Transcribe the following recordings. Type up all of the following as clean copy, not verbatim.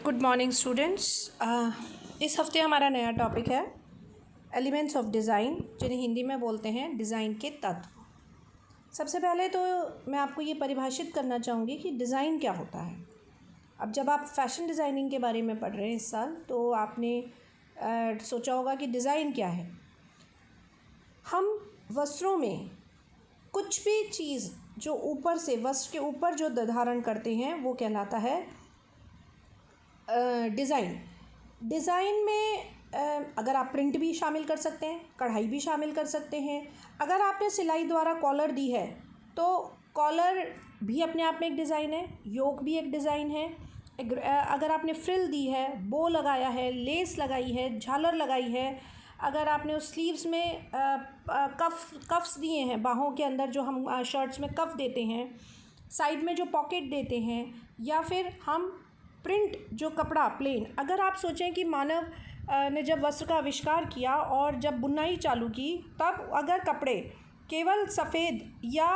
Good morning students. इस हफ्ते हमारा नया टॉपिक है एलिमेंट्स ऑफ डिज़ाइन, जिन्हें हिंदी में बोलते हैं डिज़ाइन के तत्व। सबसे पहले तो मैं आपको ये परिभाषित करना चाहूँगी कि डिज़ाइन क्या होता है। अब जब आप फैशन डिज़ाइनिंग के बारे में पढ़ रहे हैं इस साल, तो आपने सोचा होगा कि डिज़ाइन क्या है। हम वस्त्रों में कुछ भी चीज़ जो ऊपर से वस्त्र के ऊपर जो धारण करते हैं वो कहलाता है डिज़ाइन में अगर आप प्रिंट भी शामिल कर सकते हैं, कढ़ाई भी शामिल कर सकते हैं। अगर आपने सिलाई द्वारा कॉलर दी है तो कॉलर भी अपने आप में एक डिज़ाइन है, योक भी एक डिज़ाइन है। अगर आपने फ्रिल दी है, बो लगाया है, लेस लगाई है, झालर लगाई है, अगर आपने उस स्लीव्स में कफ्स दिए हैं, बाहों के अंदर जो हम शर्ट्स में कफ देते हैं, साइड में जो पॉकेट देते हैं, या फिर हम प्रिंट जो कपड़ा प्लेन, अगर आप सोचें कि मानव ने जब वस्त्र का आविष्कार किया और जब बुनाई चालू की, तब अगर कपड़े केवल सफ़ेद या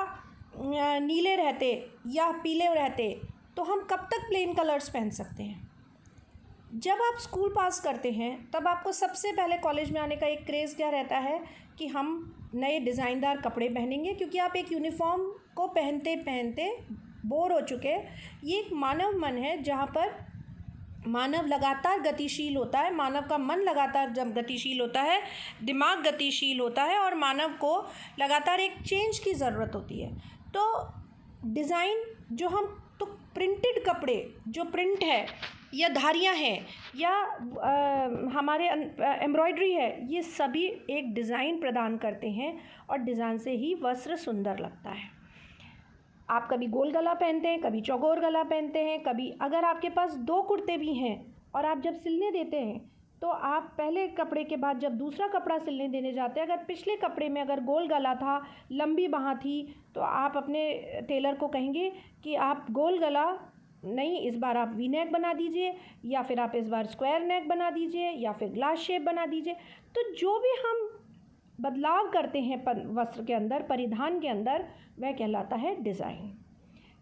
नीले रहते या पीले रहते तो हम कब तक प्लेन कलर्स पहन सकते हैं। जब आप स्कूल पास करते हैं तब आपको सबसे पहले कॉलेज में आने का एक क्रेज़ क्या रहता है कि हम नए डिज़ाइनदार कपड़े पहनेंगे, क्योंकि आप एक यूनिफॉर्म को पहनते पहनते बोर हो चुके। ये एक मानव मन है जहाँ पर मानव लगातार गतिशील होता है, मानव का मन लगातार जब गतिशील होता है, दिमाग गतिशील होता है और मानव को लगातार एक चेंज की ज़रूरत होती है। तो डिज़ाइन जो हम तो प्रिंटेड कपड़े जो प्रिंट है या धारियाँ हैं या हमारे एम्ब्रॉयडरी है, ये सभी एक डिज़ाइन प्रदान करते हैं और डिज़ाइन से ही वस्त्र सुंदर लगता है। आप कभी गोल गला पहनते हैं, कभी चौकोर गला पहनते हैं, कभी अगर आपके पास 2 कुर्ते भी हैं और आप जब सिलने देते हैं तो आप पहले कपड़े के बाद जब दूसरा कपड़ा सिलने देने जाते हैं, अगर पिछले कपड़े में अगर गोल गला था, लंबी बाँह थी, तो आप अपने टेलर को कहेंगे कि आप गोल गला नहीं, इस बार आप वी नेक बना दीजिए, या फिर आप इस बार स्क्वायर नेक बना दीजिए, या फिर ग्लास शेप बना दीजिए। तो जो भी हम बदलाव करते हैं वस्त्र के अंदर, परिधान के अंदर, वह कहलाता है डिज़ाइन।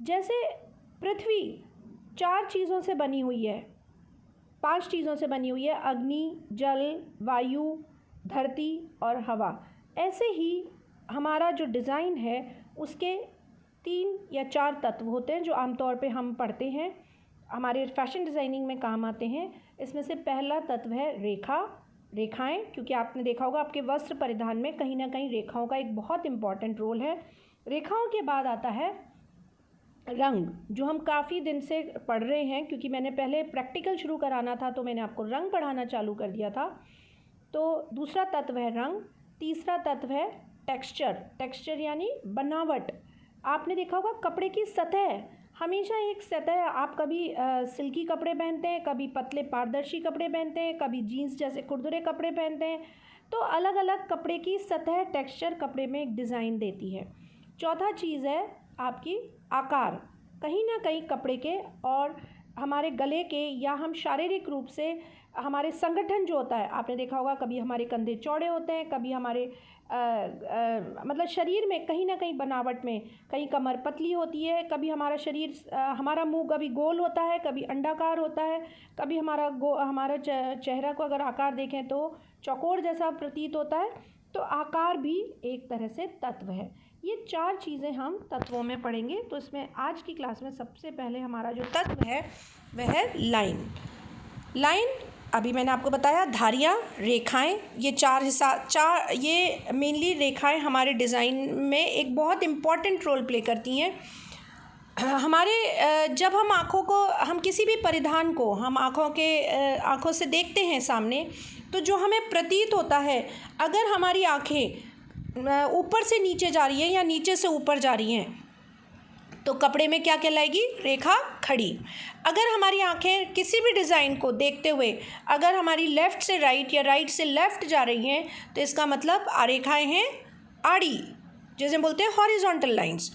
जैसे पृथ्वी 4 चीज़ों से बनी हुई है, 5 चीज़ों से बनी हुई है, अग्नि, जल, वायु, धरती और हवा। ऐसे ही हमारा जो डिज़ाइन है उसके 3 या 4 तत्व होते हैं जो आमतौर पे हम पढ़ते हैं, हमारे फैशन डिज़ाइनिंग में काम आते हैं। इसमें से पहला तत्व है रेखाएं, क्योंकि आपने देखा होगा आपके वस्त्र परिधान में कहीं ना कहीं रेखाओं का एक बहुत इम्पॉर्टेंट रोल है। रेखाओं के बाद आता है रंग, जो हम काफ़ी दिन से पढ़ रहे हैं, क्योंकि मैंने पहले प्रैक्टिकल शुरू कराना था तो मैंने आपको रंग पढ़ाना चालू कर दिया था। तो दूसरा तत्व है रंग। तीसरा तत्व है टेक्सचर यानी बनावट। आपने देखा होगा कपड़े की सतह, हमेशा एक सतह, आप कभी सिल्की कपड़े पहनते हैं, कभी पतले पारदर्शी कपड़े पहनते हैं, कभी जीन्स जैसे खुरदुरे कपड़े पहनते हैं। तो अलग अलग कपड़े की सतह, टेक्सचर कपड़े में एक डिज़ाइन देती है। चौथा चीज़ है आपकी आकार, कहीं ना कहीं कपड़े के और हमारे गले के, या हम शारीरिक रूप से हमारे संगठन जो होता है, आपने देखा होगा कभी हमारे कंधे चौड़े होते हैं, कभी हमारे मतलब शरीर में कहीं ना कहीं बनावट में कहीं कमर पतली होती है, कभी हमारा शरीर हमारा मुंह कभी गोल होता है, कभी अंडाकार होता है, कभी हमारा चेहरा को अगर आकार देखें तो चौकोर जैसा प्रतीत होता है। तो आकार भी एक तरह से तत्व है। ये 4 चीज़ें हम तत्वों में पढ़ेंगे। तो इसमें आज की क्लास में सबसे पहले हमारा जो तत्व है वह है लाइन। अभी मैंने आपको बताया धारियाँ, रेखाएं, ये 4 ये मेनली रेखाएं हमारे डिज़ाइन में एक बहुत इम्पॉर्टेंट रोल प्ले करती हैं। हमारे जब हम आँखों को, हम किसी भी परिधान को हम आँखों से देखते हैं सामने, तो जो हमें प्रतीत होता है, अगर हमारी आँखें ऊपर से नीचे जा रही हैं या नीचे से ऊपर जा रही हैं तो कपड़े में क्या कहलाएगी, रेखा खड़ी। अगर हमारी आंखें किसी भी डिज़ाइन को देखते हुए अगर हमारी लेफ़्ट से राइट या राइट से लेफ़्ट जा रही हैं तो इसका मतलब रेखाएं हैं आड़ी, जैसे बोलते हैं हॉरिजॉन्टल लाइंस।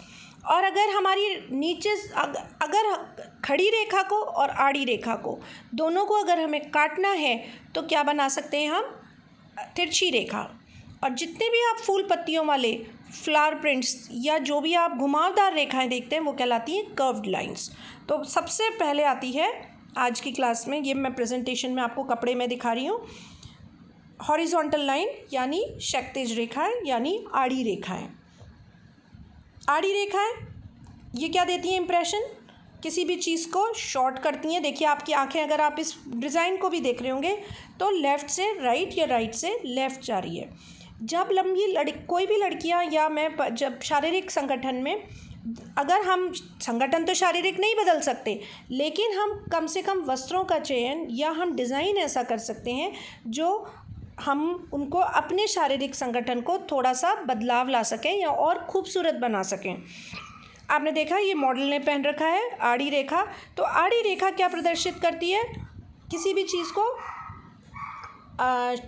और अगर हमारी नीचे अगर खड़ी रेखा को और आड़ी रेखा को दोनों को अगर हमें काटना है तो क्या बना सकते हैं हम, तिरछी रेखा। और जितने भी आप फूल पत्तियों वाले फ्लावर प्रिंट्स या जो भी आप घुमावदार रेखाएं देखते हैं वो कहलाती हैं कर्व्ड लाइंस। तो सबसे पहले आती है आज की क्लास में ये मैं प्रेजेंटेशन में आपको कपड़े में दिखा रही हूँ। हॉरिजॉन्टल लाइन यानी क्षैतिज रेखाएं यानी आड़ी रेखाएं। आड़ी रेखाएं ये क्या देती हैं इम्प्रेशन, किसी भी चीज़ को शॉर्ट करती हैं। देखिए आपकी आंखें, अगर आप इस डिज़ाइन को भी देख रहे होंगे तो लेफ़्ट से राइट या राइट से लेफ़्ट जा रही है। जब कोई भी लड़कियां या मैं जब शारीरिक संगठन में, अगर हम संगठन तो शारीरिक नहीं बदल सकते, लेकिन हम कम से कम वस्त्रों का चयन या हम डिज़ाइन ऐसा कर सकते हैं जो हम उनको अपने शारीरिक संगठन को थोड़ा सा बदलाव ला सकें या और खूबसूरत बना सकें। आपने देखा ये मॉडल ने पहन रखा है आड़ी रेखा। तो आड़ी रेखा क्या प्रदर्शित करती है, किसी भी चीज़ को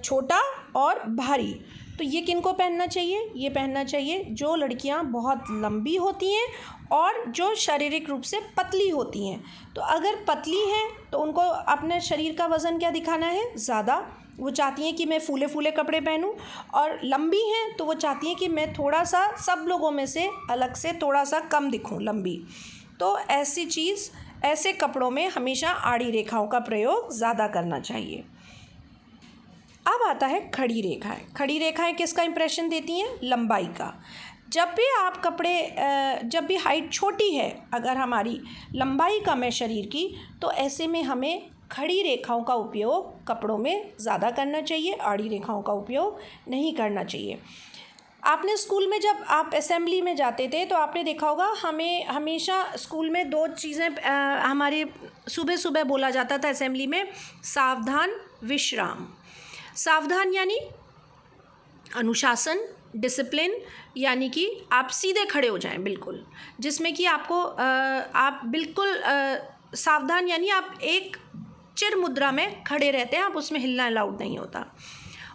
छोटा और भारी। तो ये किन को पहनना चाहिए, ये पहनना चाहिए जो लड़कियां बहुत लंबी होती हैं और जो शारीरिक रूप से पतली होती हैं। तो अगर पतली हैं तो उनको अपने शरीर का वज़न क्या दिखाना है, ज़्यादा। वो चाहती हैं कि मैं फूले फूले कपड़े पहनूं। और लंबी हैं तो वो चाहती हैं कि मैं थोड़ा सा सब लोगों में से अलग से थोड़ा सा कम दिखूं, लंबी। तो ऐसे कपड़ों में हमेशा आड़ी रेखाओं का प्रयोग ज़्यादा करना चाहिए। अब आता है खड़ी रेखाएं। खड़ी रेखाएं किसका इंप्रेशन देती हैं, लंबाई का। जब भी हाइट छोटी है, अगर हमारी लंबाई कम है शरीर की, तो ऐसे में हमें खड़ी रेखाओं का उपयोग कपड़ों में ज़्यादा करना चाहिए, आड़ी रेखाओं का उपयोग नहीं करना चाहिए। आपने स्कूल में जब आप असेंबली में जाते थे तो आपने देखा होगा, हमें हमेशा स्कूल में 2 चीज़ें हमारे सुबह सुबह बोला जाता था असेंबली में, सावधान विश्राम। सावधान यानी अनुशासन, डिसिप्लिन, यानी कि आप सीधे खड़े हो जाएं बिल्कुल, जिसमें कि आप बिल्कुल सावधान यानी आप एक चिर मुद्रा में खड़े रहते हैं, आप उसमें हिलना अलाउड नहीं होता।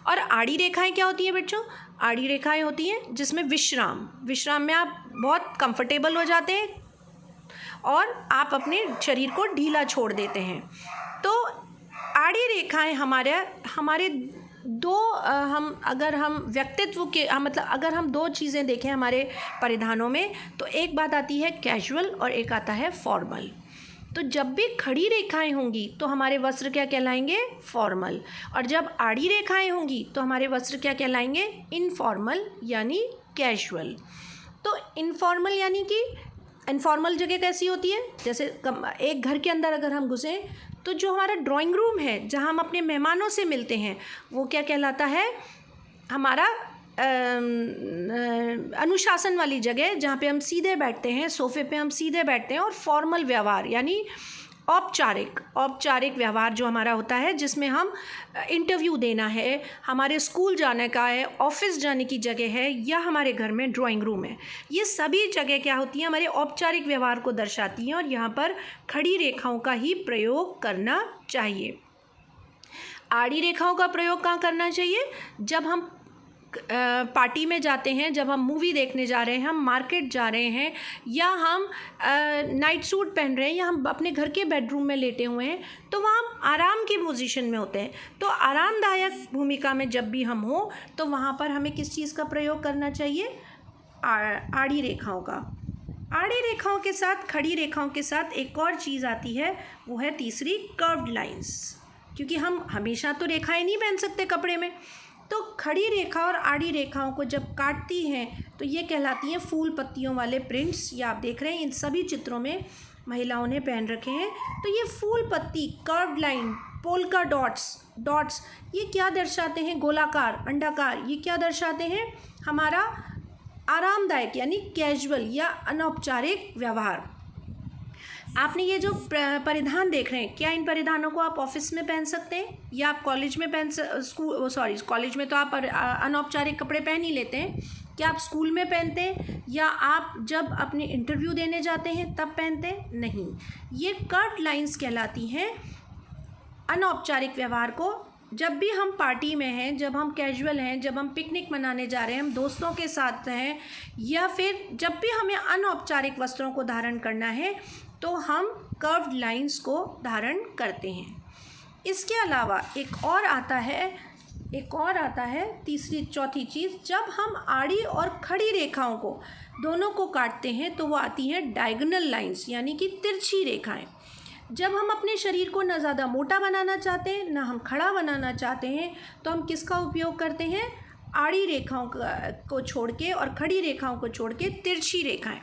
और आड़ी रेखाएं क्या होती हैं बच्चों, आड़ी रेखाएं होती हैं जिसमें विश्राम में आप बहुत कंफर्टेबल हो जाते हैं और आप अपने शरीर को ढीला छोड़ देते हैं। तो आड़ी रेखाएं हमारे दो अगर हम व्यक्तित्व के मतलब अगर हम 2 चीज़ें देखें हमारे परिधानों में, तो एक बात आती है कैजुअल और एक आता है फॉर्मल। तो जब भी खड़ी रेखाएं होंगी तो हमारे वस्त्र क्या कहलाएंगे, फॉर्मल। और जब आड़ी रेखाएं होंगी तो हमारे वस्त्र क्या कहलाएंगे, इनफॉर्मल यानी कैजुअल। तो इनफॉर्मल जगह कैसी होती है, जैसे एक घर के अंदर अगर हम घुसें तो जो हमारा ड्राइंग रूम है जहाँ हम अपने मेहमानों से मिलते हैं, वो क्या कहलाता है, हमारा अनुशासन वाली जगह, जहाँ पे हम सीधे बैठते हैं, सोफ़े पे हम सीधे बैठते हैं। और फॉर्मल व्यवहार यानी औपचारिक व्यवहार जो हमारा होता है, जिसमें हम इंटरव्यू देना है, हमारे स्कूल जाने का है, ऑफिस जाने की जगह है, या हमारे घर में ड्राइंग रूम है, ये सभी जगह क्या होती हैं, हमारे औपचारिक व्यवहार को दर्शाती हैं। और यहाँ पर खड़ी रेखाओं का ही प्रयोग करना चाहिए। आड़ी रेखाओं का प्रयोग कहाँ करना चाहिए, जब हम पार्टी में जाते हैं, जब हम मूवी देखने जा रहे हैं, हम मार्केट जा रहे हैं, या हम नाइट सूट पहन रहे हैं, या हम अपने घर के बेडरूम में लेटे हुए हैं, तो वहाँ हम आराम की पोजीशन में होते हैं। तो आरामदायक भूमिका में जब भी हम हो तो वहाँ पर हमें किस चीज़ का प्रयोग करना चाहिए, आड़ी रेखाओं का। आड़ी रेखाओं के साथ, खड़ी रेखाओं के साथ एक और चीज़ आती है, वो है तीसरी कर्व्ड लाइंस। क्योंकि हम हमेशा तो रेखाएं नहीं पहन सकते कपड़े में, तो खड़ी रेखा और आड़ी रेखाओं को जब काटती हैं तो ये कहलाती हैं फूल पत्तियों वाले प्रिंट्स। ये आप देख रहे हैं इन सभी चित्रों में महिलाओं ने पहन रखे हैं। तो ये फूल पत्ती, कर्व्ड लाइन, पोल्का डॉट्स ये क्या दर्शाते हैं, गोलाकार, अंडाकार, ये क्या दर्शाते हैं, हमारा आरामदायक यानी कैजुअल या अनौपचारिक व्यवहार। आपने ये जो परिधान देख रहे हैं, क्या इन परिधानों को आप ऑफिस में पहन सकते हैं, या आप कॉलेज में कॉलेज में तो आप अनौपचारिक कपड़े पहन ही लेते हैं, क्या आप स्कूल में पहनते हैं, या आप जब अपने इंटरव्यू देने जाते हैं तब पहनते हैं, नहीं। ये कर्व्ड लाइंस कहलाती हैं अनौपचारिक व्यवहार को। जब भी हम पार्टी में हैं, जब हम कैजुअल हैं, जब हम पिकनिक मनाने जा रहे हैं, हम दोस्तों के साथ हैं, या फिर जब भी हमें अनौपचारिक वस्त्रों को धारण करना है, तो हम कर्व्ड लाइंस को धारण करते हैं। इसके अलावा एक और आता है चौथी चीज़, जब हम आड़ी और खड़ी रेखाओं को दोनों को काटते हैं तो वो आती हैं डायगोनल लाइंस यानी कि तिरछी रेखाएं। जब हम अपने शरीर को ना ज़्यादा मोटा बनाना चाहते हैं ना हम खड़ा बनाना चाहते हैं, तो हम किसका उपयोग करते हैं? आड़ी रेखाओं को छोड़ के और खड़ी रेखाओं को छोड़ के तिरछी रेखाएं।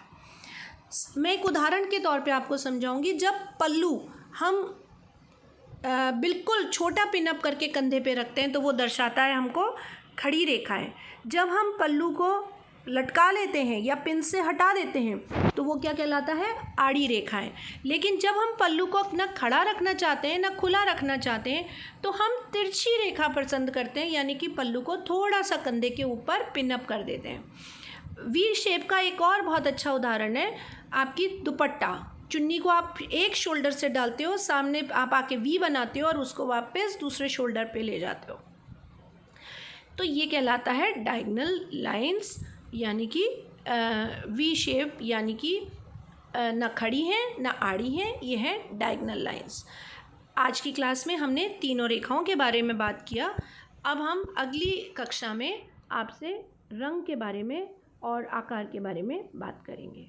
मैं एक उदाहरण के तौर पे आपको समझाऊंगी। जब पल्लू हम बिल्कुल छोटा पिनअप करके कंधे पे रखते हैं तो वो दर्शाता है हमको खड़ी रेखाएं। जब हम पल्लू को लटका लेते हैं या पिन से हटा देते हैं तो वो क्या कहलाता है? आड़ी रेखाएं। लेकिन जब हम पल्लू को ना खड़ा रखना चाहते हैं ना खुला रखना चाहते हैं तो हम तिरछी रेखा पसंद करते हैं, यानी कि पल्लू को थोड़ा सा कंधे के ऊपर पिनअप कर देते हैं। वी शेप का एक और बहुत अच्छा उदाहरण है आपकी दुपट्टा। चुन्नी को आप एक शोल्डर से डालते हो, सामने आप आके वी बनाते हो और उसको वापस दूसरे शोल्डर पे ले जाते हो, तो ये कहलाता है डायगोनल लाइंस, यानी कि वी शेप, यानी कि ना खड़ी हैं ना आड़ी हैं, ये है डायगोनल लाइंस। आज की क्लास में हमने तीनों रेखाओं के बारे में बात किया। अब हम अगली कक्षा में आपसे रंग के बारे में और आकार के बारे में बात करेंगे।